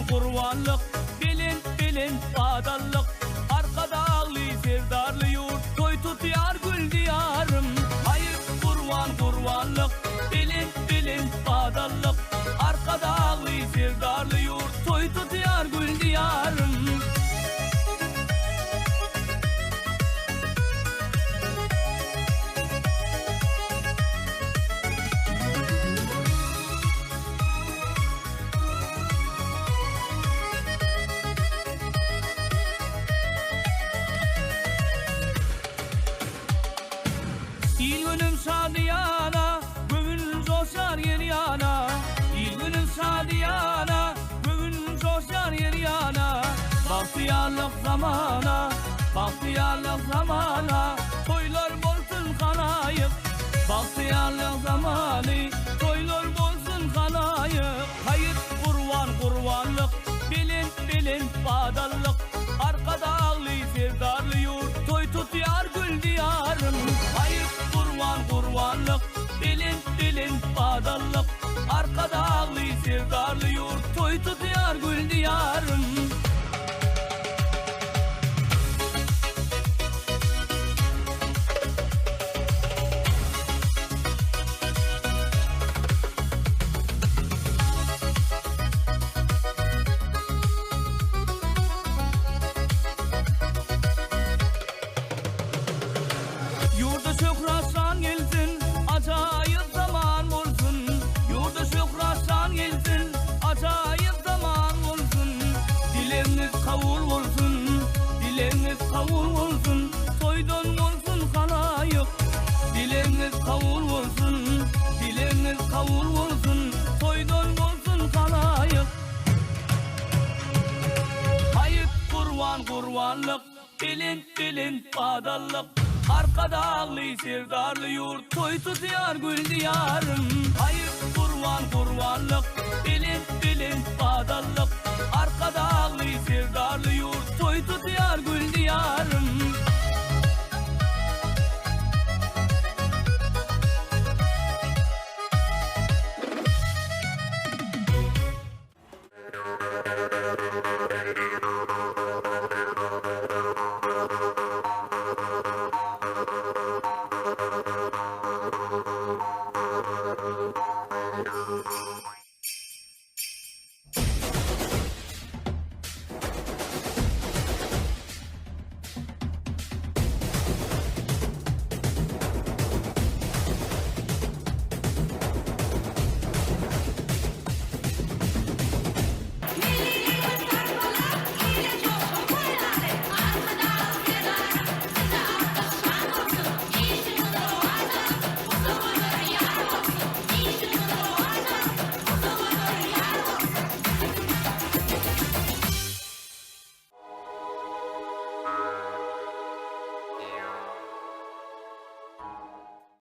kurbanlık, bilin bilin badallık. Arkada ağlıyor sevdarlı yurt, toy tutuyor gül diyarım. Hayır kurban kurbanlık, bilin bilin badallık. Arkada ağlıyor sevdarlı yurt, toy tutuyor gül diyarım. İlgünüm sadiyana, bugün coşar yer yana. İlgünüm sadiyana, bugün coşar yer yana. Bahtiyarlık zamana, bahtiyarlık zamana. Toylar bolsun kanayık, bahtiyarlık zamanı. Toylar bolsun kanayık. Hayır kurban kurbanlık, bilin bilin badallık. Arkada ağlıyor sevdarlı yurt, toy tutuyor gül diyarım. Hayır kurban kurbanlık, bilin bilin badallık. Arkada ağlıyor sevdarlı yurt, toy tutuyor gül diyarım. Yurda şükransan gelsin, acayip zaman olsun. Yurda şükransan gelsin, acayip zaman olsun. Diliniz kavul olsun, diliniz kavul olsun. Toydan olsun kanayık, diliniz kavul olsun, diliniz kavul olsun. Toydan olsun kanayık. Hayır kurban kurbanlık, bilin bilin badallık. Arkada ağlıyor sevdarlı yurt, toy tutuyor gül diyarım. Hayır kurban kurbanlık, bilin bilin badallık.